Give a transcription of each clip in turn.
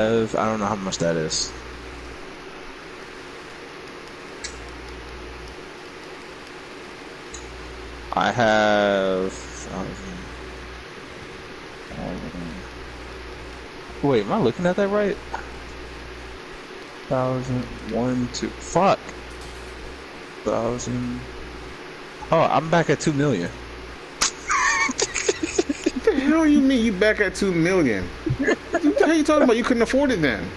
I don't know how much that is. I have. Wait, am I looking at that right? 1,000, 1, 2. Fuck. 1,000. Oh, I'm back at 2 million. What the hell you mean you back at 2 million? What the hell you talking about? You couldn't afford it then.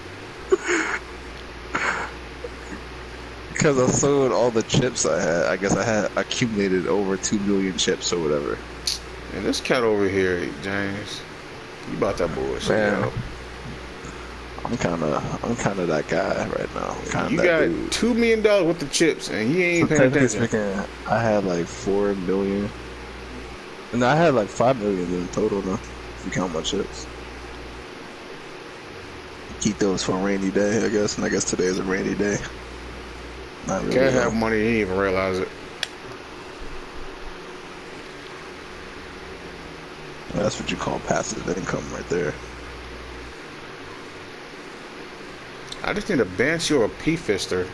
Because I sold all the chips I had. I guess I had accumulated over 2 million chips or whatever. And this cat over here, James, you about that bullshit, Man, yo. I'm kind of that guy right now. You That got dude. $2 million worth of chips, and he So ain't paying technically attention. speaking, I had like 4 million. And I had like 5 million in total now, if you count my chips. Keep those for a rainy day, I guess. And I guess today is a rainy day. Not really. Cat have money, he didn't even realize it. That's what you call passive income right there. I just need a banshee or a pea-fister.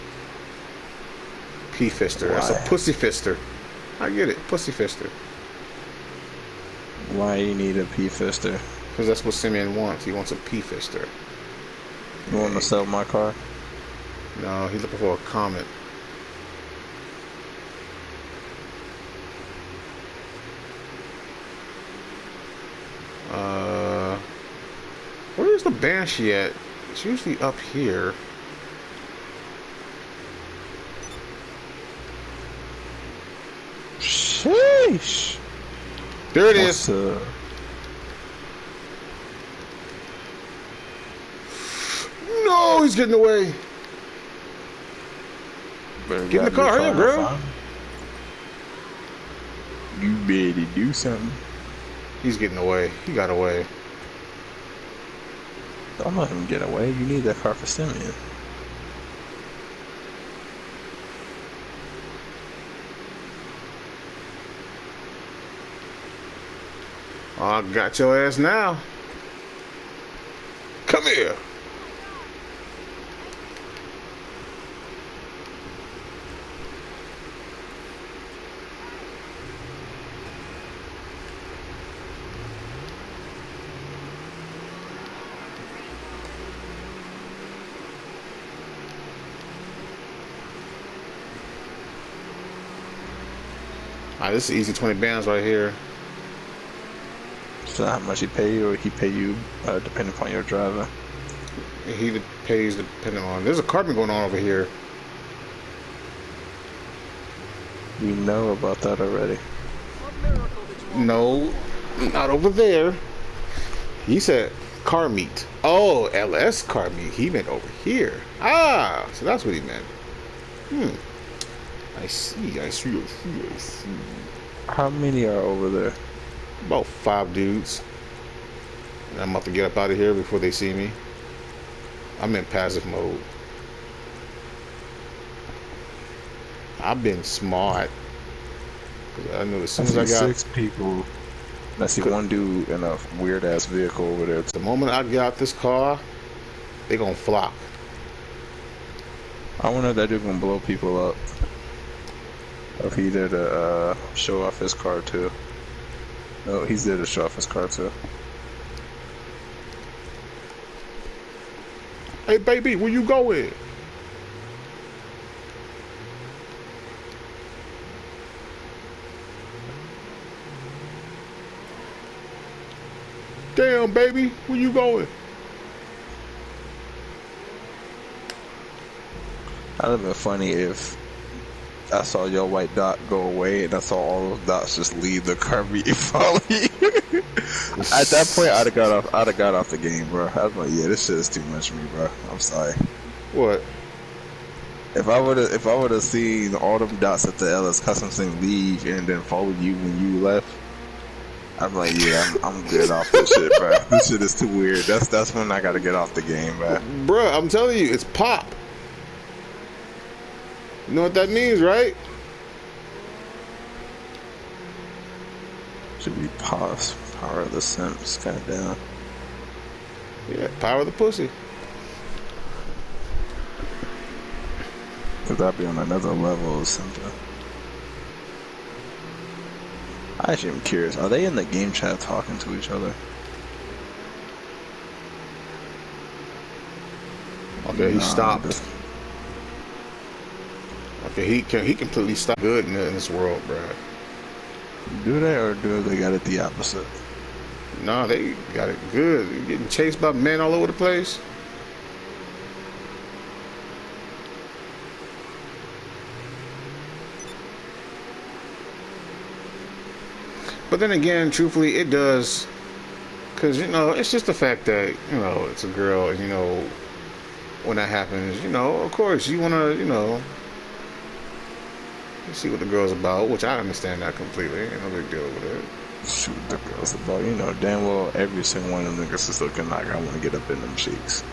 Pea-fister. That's a Why? pussy fister. I get it, pussy fister. Why you need a P-Fister? Because that's what Simeon wants. He wants a pea-fister. You want to sell my car? No, he's looking for a comet. Where's the banshee at? It's usually up here. Sheesh. There it is. No, he's getting away. Get in the car, hurry up, girl. You better do something. He's getting away. He got away. Don't let him get away. You need that car for Simeon. I got your ass now. Come here. Alright, this is easy 20 bands right here. So how much he pay you, or he pay you depending upon your driver? He pays depending on. There's a carbon going on over here. We know about that already. No, not over there. He said car meet. Oh, LS car meet. He meant over here. Ah, so that's what he meant. I see. How many are over there? About 5 dudes. And I'm about to get up out of here before they see me. I'm in passive mode. I've been smart. Cause I knew as soon as I got 6 people. I see one dude in a weird ass vehicle over there. the moment I get out this car, they gonna flock. I wonder if that dude gonna blow people up. If he did a show off his car too. No, he's there to show off his car too. Hey baby, where you going? Damn baby, where you going? That'd have been funny if I saw your white dot go away and I saw all those dots just leave the car meet and follow you. At that point, I'd have got off the game, bro. I was like, yeah, this shit is too much for me, bro. I'm sorry. What? If I would have seen all them dots at the LS Customs thing leave and then follow you when you left, I'm like, yeah, I'm good off this shit, bro. This shit is too weird. That's when I gotta get off the game, bro. Bruh, I'm telling you, it's pop. You know what that means, right? Should be pause. Power of the Sims, goddamn. Yeah, power of the pussy. Cause I'd be on another level or something. I actually am curious. Are they in the game chat talking to each other? Okay, he Nah, stopped. this- Okay, he completely stopped good in this world, bro. Do they or do they got it the opposite? Nah, they got it good. You getting chased by men all over the place. But then again, truthfully, it does. Because, you know, it's just the fact that, you know, it's a girl, and, you know, when that happens, you know, of course, you want to, you know, see what the girl's about, which I understand that completely. Ain't no big deal with it. Shoot the girls about, you know, damn well every single one of them niggas is looking like I want to get up in them cheeks.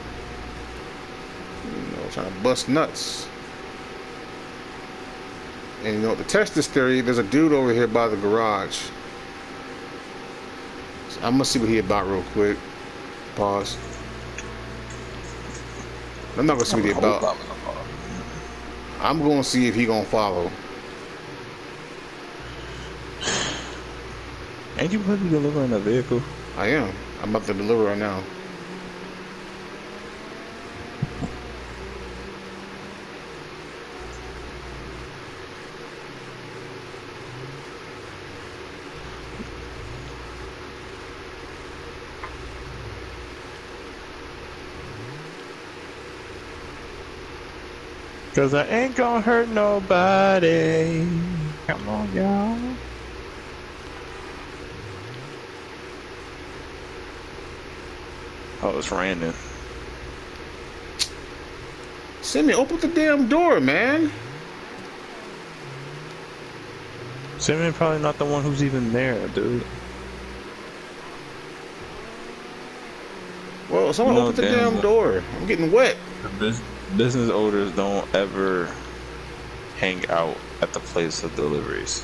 You know, trying to bust nuts. And, you know, to test this theory, there's a dude over here by the garage. So I'm going to see what he about real quick. Pause. I'm not going to see what he about. I'm going to see if he going to follow. Ain't you supposed to be delivering a vehicle? I am. I'm about to deliver right now. Cause I ain't gonna hurt nobody. Come on, y'all. Oh, it's raining. Simi, open the damn door, man. Simeon probably not the one who's even there, dude. Well, someone No, open the damn, damn door. I'm getting wet. The business owners don't ever hang out at the place of deliveries.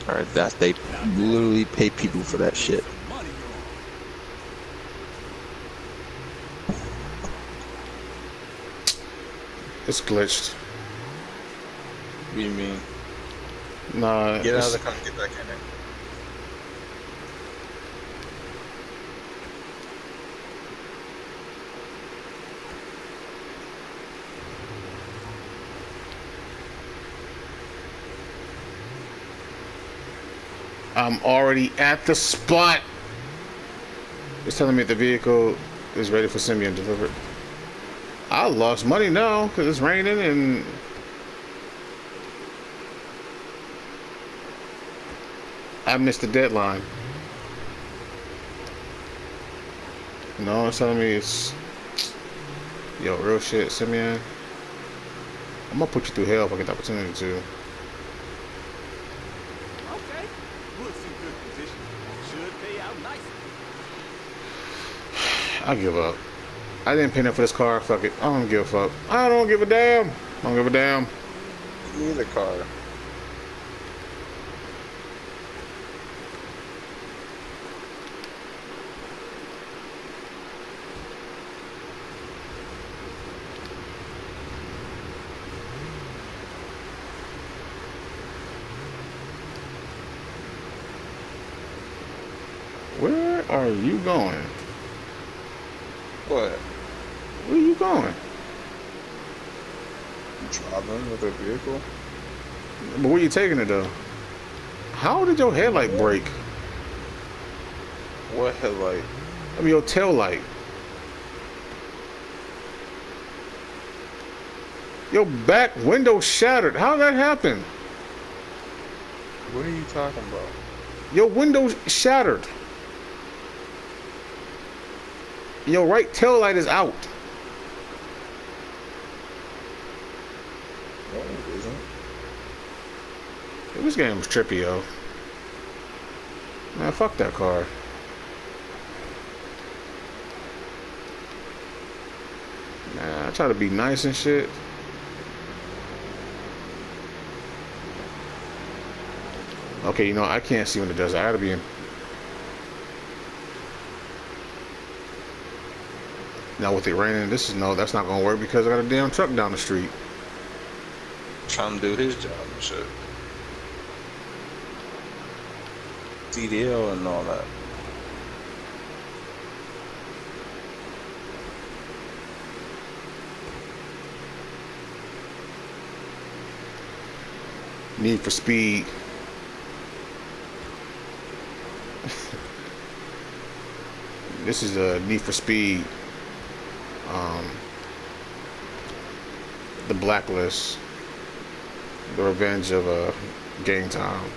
Alright, that's they literally pay people for that shit. It's glitched. What do you mean? Nah, Get out of the car, get back in there. I'm already at the spot. It's telling me the vehicle is ready for Simeon delivered. I lost money now because it's raining and I missed the deadline. No, it's telling me it's yo real shit, Simeon. I'm gonna put you through hell if I get the opportunity to. Okay. Looks in good condition. Should pay out nicely. I give up. I didn't pay enough for this car. Fuck it. I don't give a fuck. I don't give a damn. I don't give a damn. Give me the car. Where are you going? What? Where are you going? Driving with a vehicle? But where you taking it though? How did your headlight break? What headlight? I mean your tail light. Your back window shattered. How did that happen? What are you talking about? Your window shattered. Your right tail light is out. No, it isn't. This game was trippy, yo. Man, fuck that car. Man, I try to be nice and shit. Okay, you know, I can't see when it does. I gotta be in. Now with it raining, this is no, that's not gonna work because I got a damn truck down the street. Trying to do his job and shit. CDL and all that. Need for Speed. This is a Need for Speed. The Blacklist. The Revenge of Game Time.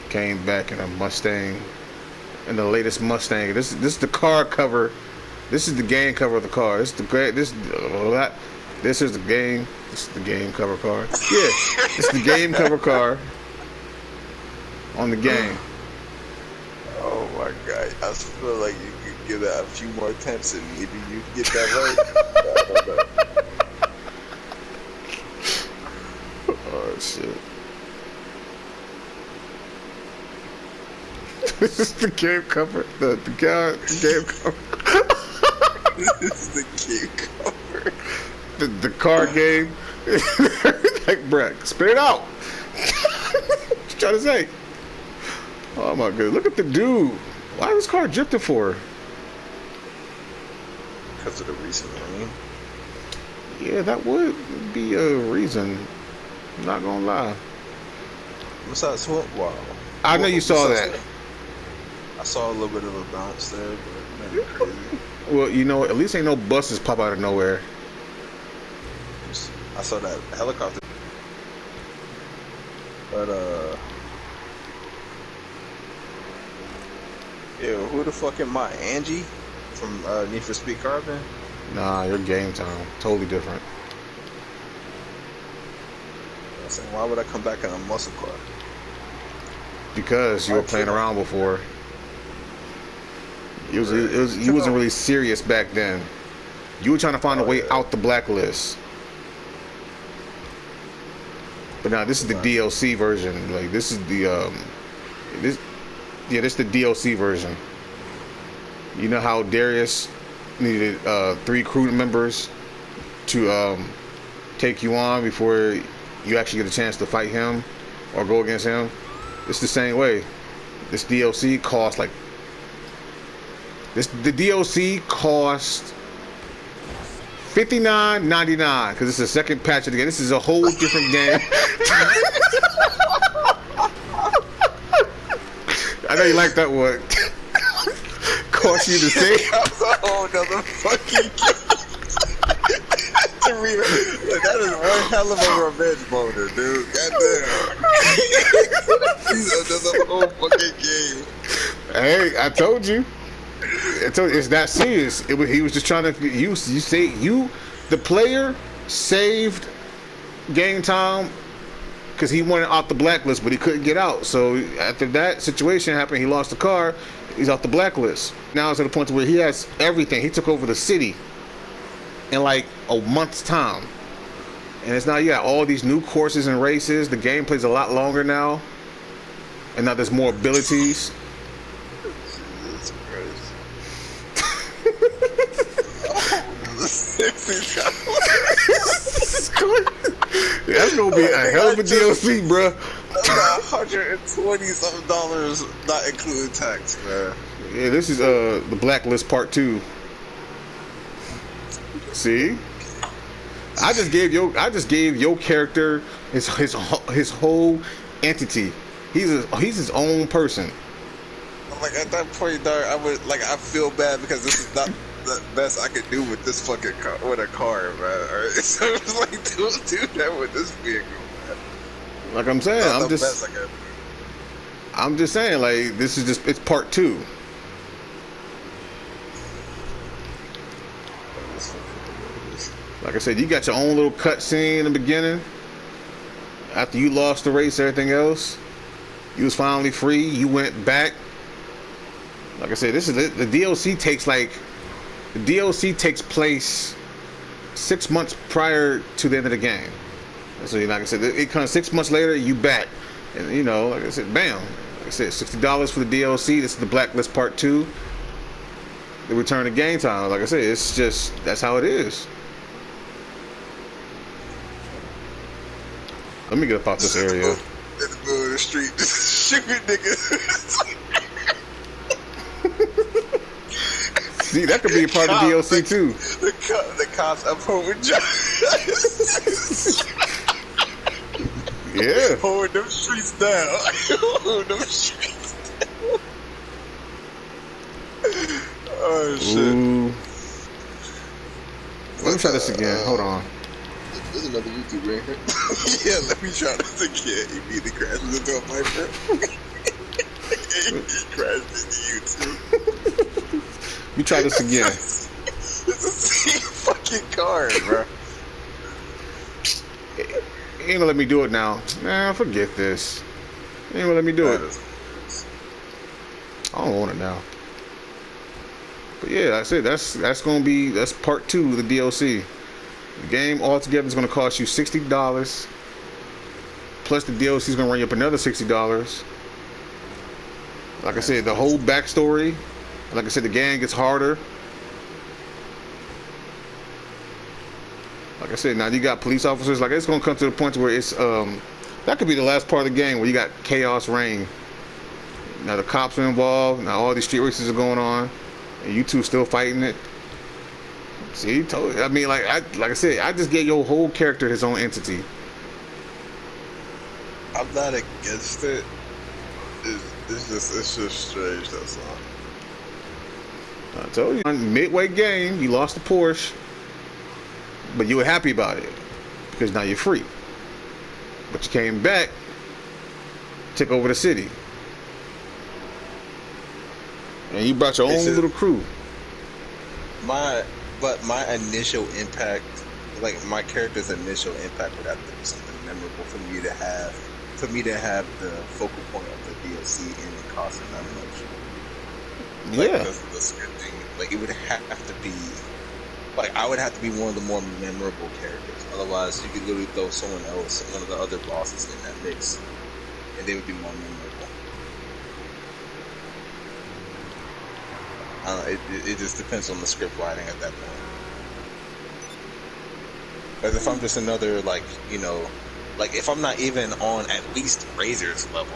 Came back in a Mustang. In the latest Mustang. This is the car cover. This is the game cover of the car. This is the great. This is the game. This is the game cover car. Yeah, it's the game cover car on the game. Oh my god! I feel like you could give that a few more attempts and maybe you get that right. Oh shit! This is the game cover. The game cover. This is the game cover. The card game. Like, bruh, spit it out. What you trying to say? Oh my god, look at the dude. Why is this car drifting for? Because of the recent rain. Yeah, that would be a reason. I'm not gonna lie. What's that swamp? Wow. I know you saw that. I saw a little bit of a bounce there, but nothing crazy. Well, you know, at least ain't no buses pop out of nowhere. I saw that helicopter. But, ew, who the fuck am I? Angie? From, Need for Speed Carbon? Nah, your Game Time. Totally different. I said, why would I come back in a muscle car? Because you were playing around before. You wasn't really serious back then. You were trying to find a way out the Blacklist. But now this is the DLC version. Like, this is the this is the DLC version. You know how Darius needed 3 crew members to take you on before you actually get a chance to fight him or go against him? It's the same way. This DLC costs like the DLC cost $59.99 because it's the second patch of the game. This is a whole different game. I know you like that one. Cost you the same. That's a whole nother fucking game. That is one hell of a revenge boner, dude. Goddamn. That's a whole fucking game. Hey, I told you. It's that serious. He was just trying to the player saved Game Time because he wanted off the Blacklist, but he couldn't get out. So after that situation happened, he lost the car. He's off the Blacklist. Now it's at the point where he has everything. He took over the city in like a month's time, and it's now you got all these new courses and races. The game plays a lot longer now, and now there's more abilities. That's gonna be a hell of a DLC, bro. $120 something, not including tax, man. Yeah, this is the Blacklist Part 2. See, I just gave your character his whole entity. He's his own person. Like at that point, dog, I feel bad because this is not the best I could do with this fucking car, with a car, man. All right? So it's like, don't do that with this vehicle, man. Like I'm saying, I'm just saying, like, this is just, it's part 2. Like I said, you got your own little cutscene in the beginning. After you lost the race, everything else, you was finally free. You went back. Like I said, this is the DLC takes place 6 months prior to the end of the game. So like I said, it comes 6 months later, you back, and you know, like I said, bam. Like I said, $60 for the DLC. This is the Blacklist Part 2. they return to game time. Like I said, it's just that's how it is. Let me get up out this area. In the middle of the street, just shooting niggas. See, that could be a part of DLC too. The cops up over Yeah. holding them streets down. Holding them streets down. Oh shit. Ooh. Let me try this again. Hold on. There's another YouTuber in here. Yeah, let me try this again. He beat the crash into a viper. He crashed into YouTube. Let me try this again. It's the same fucking car, bro. He ain't gonna let me do it now. Nah, forget this. He ain't gonna let me do it. I don't want it now. But yeah, that's it. That's gonna be part 2 of the DLC. The game altogether is gonna cost you $60. Plus the DLC is gonna run you up another $60. Like I said, the whole backstory. Like I said, the game gets harder. Like I said, now you got police officers. Like it's gonna come to the point where it's that could be the last part of the game where you got chaos reign. Now the cops are involved. Now all these street races are going on, and you two still fighting it. See, I mean, like I said, I just gave your whole character his own entity. I'm not against it. It's just strange. That's all. I told you, midway game, you lost the Porsche, but you were happy about it because now you're free. But you came back, took over the city, and you brought your own little crew. But my initial impact, like my character's initial impact, would have to be something memorable for me to have. For me to have the focal point of the DLC and it costing that much. Like, Yeah. the scripting, like it would have to be, like I would have to be one of the more memorable characters. Otherwise, you could literally throw someone else, one of the other bosses in that mix, and they would be more memorable. It just depends on the script writing at that point. Because if I'm just another, like, you know, like if I'm not even on at least Razor's level,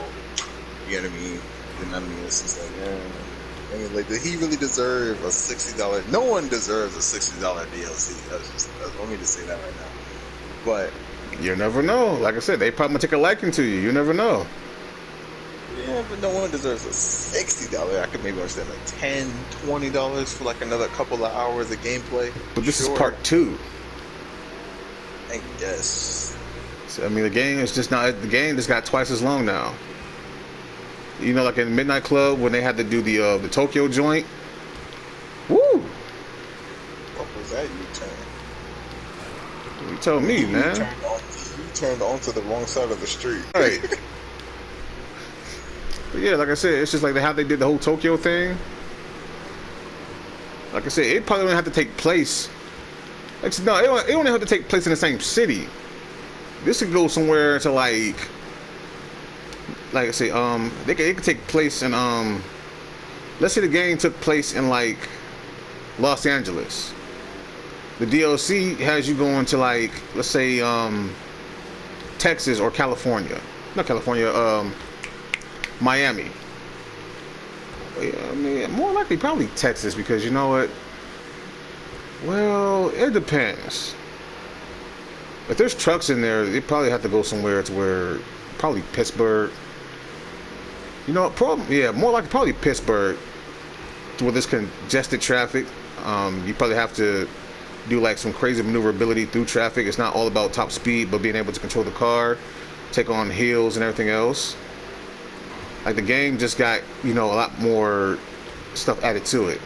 you know what I mean? Then I mean, it's just like, I mean, like, did he really deserve a $60? No one deserves a $60 DLC. Let me just say that right now. But You never know. Like I said, they probably take a liking to you. You never know. yeah, but no one deserves a $60. I could maybe understand like $10, $20 for like another couple of hours of gameplay. But this Sure. is part 2. I guess. So, I mean, the game is just not. The game just got twice as long now. You know, like in Midnight Club when they had to do the Tokyo joint. Woo! What was that U-turn? You told me, man. You turned onto the wrong side of the street. Right. But yeah, like I said, it's just like how they did the whole Tokyo thing. Like I said, it probably don't have to take place. Like, no, it don't have to take place in the same city. This could go somewhere to like I say, it could take place in let's say the game took place in like Los Angeles. The DLC has you going to like, let's say, Texas or California. Not California, Miami. I mean, more likely probably Texas because you know what? Well, it depends. If there's trucks in there, they probably have to go somewhere to where, probably Pittsburgh. You know, more likely probably Pittsburgh, to where there's congested traffic. You probably have to do like some crazy maneuverability through traffic. It's not all about top speed, but being able to control the car, take on hills and everything else. Like the game just got, you know, a lot more stuff added to it.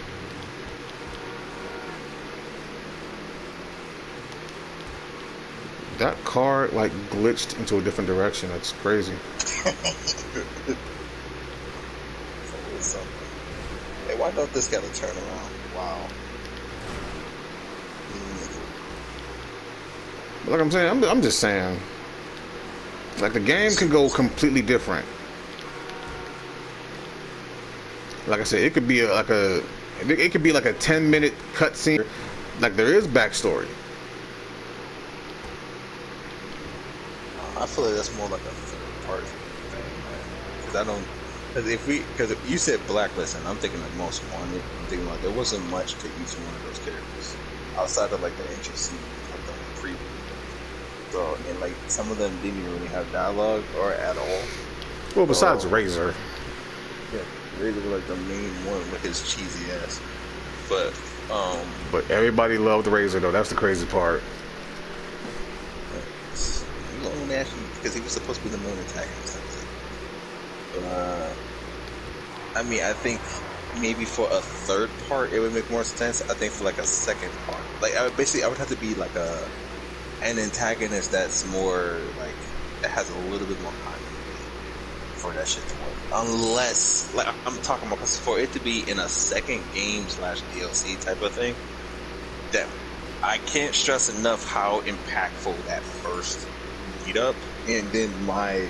That car like glitched into a different direction. That's crazy. Hey, why don't this got to turn around? Wow. But like I'm saying, I'm just saying. Like the game can go completely different. Like I said, it could be like a It could be like a 10-minute cutscene. Like there is backstory. I feel like that's more like a third part thing, because I don't. Because if you said Blacklist, and I'm thinking like Most Wanted, I'm thinking like there wasn't much to each one of those characters outside of like the intro scene, like the preview. So and like some of them didn't even really have dialogue or at all. Well, besides Razor. Yeah, Razor was like the main one with his cheesy ass. But everybody loved Razor though. That's the crazy part. Because he was supposed to be the main antagonist. I mean, I think maybe for a third part it would make more sense. I think for like a second part, like I would have to be like an antagonist that's more like that has a little bit more continuity for that shit to work. Unless, like I'm talking about, for it to be in a second game / DLC type of thing, that I can't stress enough how impactful that first meet up and then my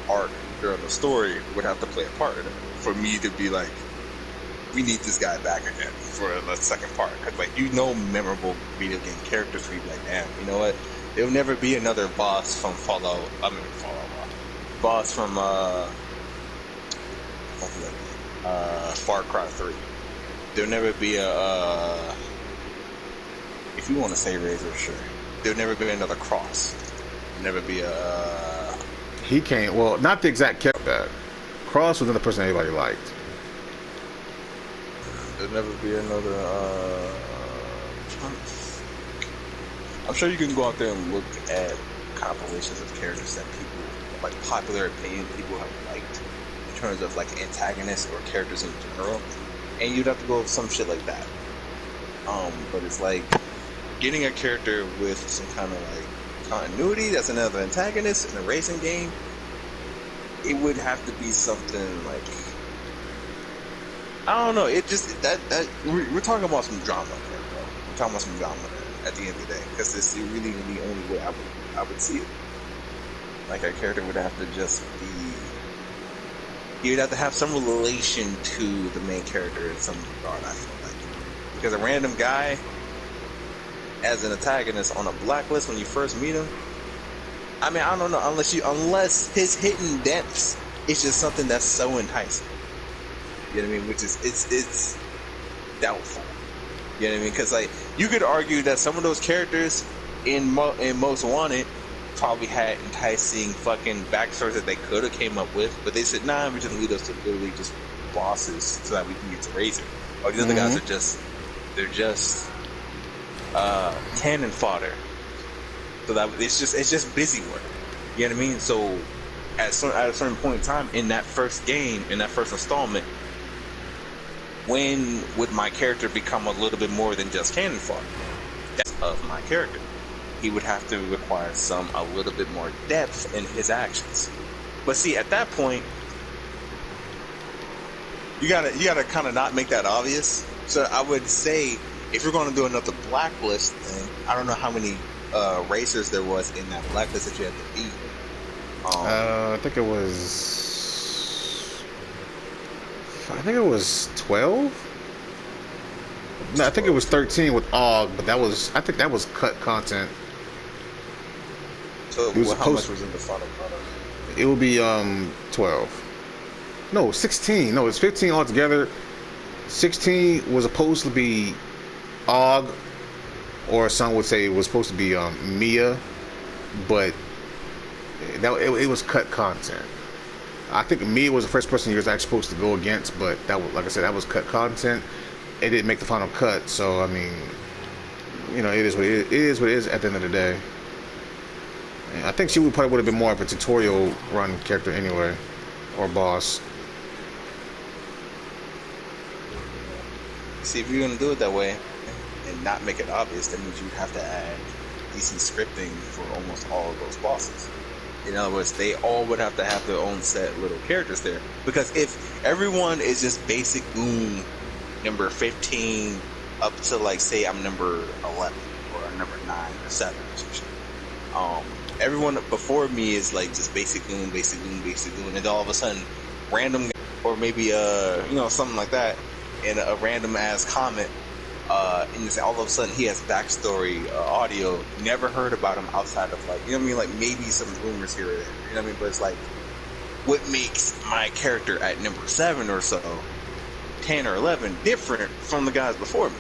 arc during the story would have to play a part in it for me to be like, we need this guy back again for the second part. Because like, memorable video game characters where you're like, damn, you know what? There'll never be another boss from boss from Far Cry 3. There'll never be if you want to say Razor, sure. There'll never be another Cross. There'll never be He can't. Well, not the exact character. That Cross was another person everybody liked. There'll never be another. I'm sure you can go out there and look at compilations of characters that people, like popular opinion, people have liked in terms of like antagonists or characters in general, and you'd have to go with some shit like that. But it's like getting a character with some kind of like continuity that's another antagonist in a racing game. It would have to be something like, I don't know. It just that we're talking about some drama there, bro. We're talking about some drama there at the end of the day, because it's really the only way I would see it. Like a character would have to just be, you'd have to have some relation to the main character in some regard. I feel like, because a random guy as an antagonist on a Blacklist when you first meet him, I mean, I don't know, unless his hidden depths is just something that's so enticing. You know what I mean? Which is it's doubtful. You know what I mean? Because like you could argue that some of those characters in Most Wanted probably had enticing fucking backstories that they could have came up with, but they said, nah, we just lead us to literally just bosses so that we can get to Razor. Or the other guys are just cannon fodder. So that it's just busy work. You know what I mean? So at a certain point in time in that first game, in that first installment, when would my character become a little bit more than just cannon fodder? That's of my character. He would have to require a little bit more depth in his actions. But see, at that point, you gotta kind of not make that obvious. So I would say, if you're going to do another Blacklist thing, I don't know how many racers there was in that Blacklist that you had to beat. I think it was 12. No, I think it was 13 with Og, but I think that was cut content. So how much was in the final product? It would be 12. No, 16. No, it's 15 altogether. 16 was supposed to be Og, or some would say it was supposed to be Mia, but it was cut content. I think Mia was the first person you was actually supposed to go against, but that was, like I said, that was cut content. It didn't make the final cut, so I mean, you know, it is what it is at the end of the day. And I think she probably would have been more of a tutorial run character anyway, or boss. See, if you're gonna do it that way and not make it obvious, that means you'd have to add decent scripting for almost all of those bosses. In other words, they all would have to have their own set little characters there. Because if everyone is just basic goon number 15 up to, like, say I'm number 11 or number 9 or 7 or some shit. Everyone before me is like just basic goon, and all of a sudden random, or maybe something like that, in a random ass comment. And just all of a sudden he has backstory audio. Never heard about him outside of like, you know what I mean? Like maybe some rumors here or there. You know what I mean? But it's like, what makes my character at number 7 or so, 10 or 11 different from the guys before me?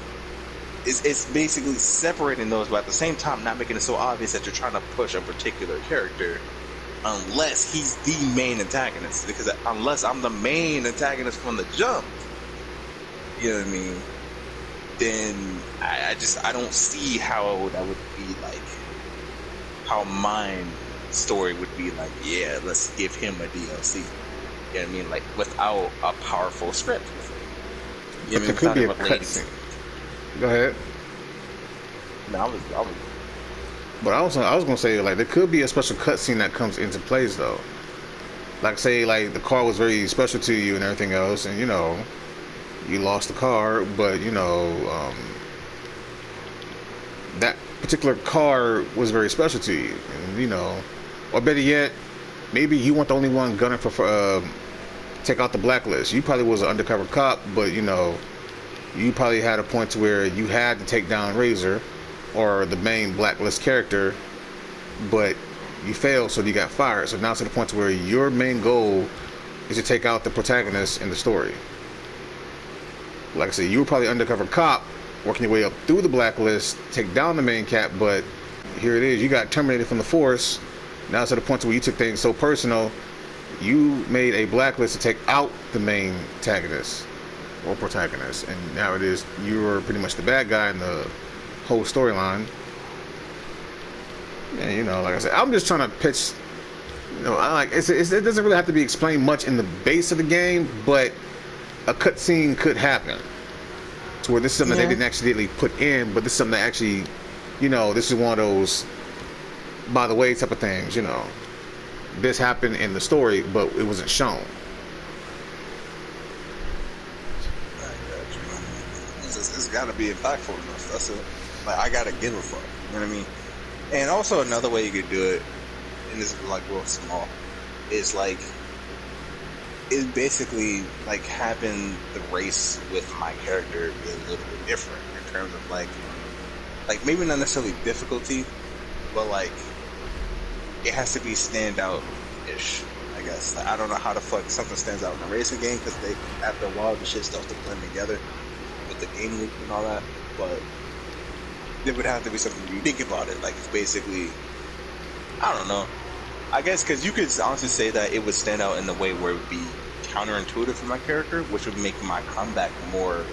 It's basically separating those, but at the same time not making it so obvious that you're trying to push a particular character unless he's the main antagonist. Because unless I'm the main antagonist from the jump, you know what I mean, then I don't see how that would be like, how mine story would be like, yeah, let's give him a DLC. You know what I mean? Like without a powerful script. You know, but there could be a cutscene. Go ahead. No, I was. But I was gonna say, like, there could be a special cutscene that comes into place though. Like, say, like the car was very special to you and everything else, and you know, you lost the car, but you know, that particular car was very special to you, and you know, or better yet, maybe you weren't the only one gunning for take out the blacklist. You probably was an undercover cop, but you know, you probably had a point to where you had to take down Razor or the main blacklist character, but you failed, so you got fired. So now it's to the point to where your main goal is to take out the protagonist in the story. Like I said, you were probably undercover cop working your way up through the blacklist, take down the main cap, but here it is, you got terminated from the force. Now it's to the point to where you took things so personal, you made a blacklist to take out the main antagonist or protagonist, and now it is, you were pretty much the bad guy in the whole storyline. And you know, like I said, I'm just trying to pitch, you know, I like it doesn't really have to be explained much in the base of the game, but a cutscene could happen to where this is something they didn't actually put in, but this is something that actually, you know, this is one of those by the way type of things. You know, this happened in the story, but it wasn't shown. It's got to be impactful enough. That's it. Like, I gotta give a fuck. You know what I mean? And also another way you could do it, and this is like real small, is like, is basically like having the race with my character be a little bit different in terms of like maybe not necessarily difficulty, but like it has to be standout-ish. I guess I don't know how the fuck something stands out in a racing game, because they, after a while, the shit starts to blend together with the game loop and all that. But there would have to be something unique about it. Like, it's basically, I don't know. I guess because you could honestly say that it would stand out in the way where it would be counterintuitive for my character, which would make my comeback more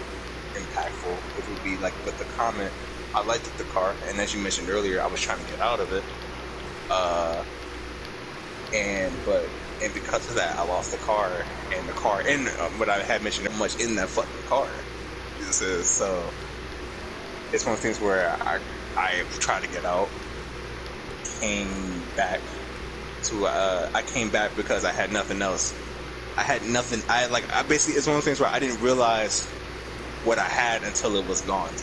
impactful. Which would be like with the comment, I liked the car, and as you mentioned earlier, I was trying to get out of it. And because of that, I lost the car, and what I had mentioned much in that fucking car. So it's one of the things where I tried to get out, came back because I had nothing else. I basically, it's one of the things where I didn't realize what I had until it was gone.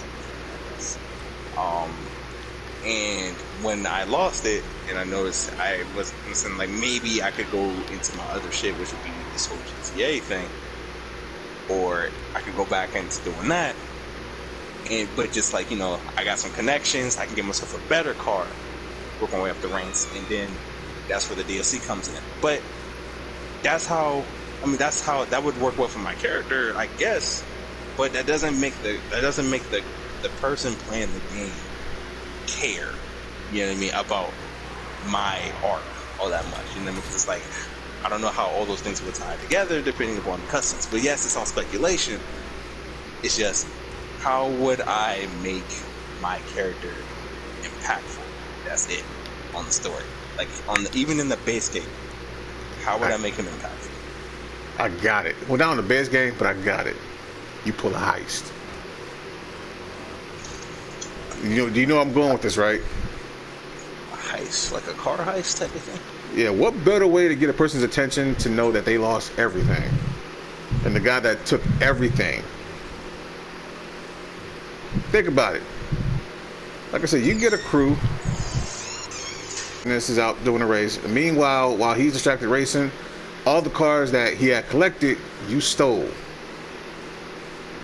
And when I lost it, and I noticed I was listening, like maybe I could go into my other shit, which would be this whole GTA thing, or I could go back into doing that. But just like, you know, I got some connections, I can get myself a better car, work my way up the ranks, and then that's where the DLC comes in. But that's how that would work well for my character, I guess. But that doesn't make the person playing the game care, you know what I mean, about my arc all that much. You know what I mean? Because it's like, I don't know how all those things would tie together depending upon the customs. But yes, it's all speculation. It's just, how would I make my character impactful? That's it on the story. Like, even in the base game, how would I make him impactful? I got it. Well, not on the base game, but I got it. You pull a heist. Do you know I'm going with this, right? A heist, like a car heist type of thing? Yeah, what better way to get a person's attention to know that they lost everything than the guy that took everything? Think about it. Like I said, you get a crew, and this is out doing a race. Meanwhile, while he's distracted racing, all the cars that he had collected, you stole.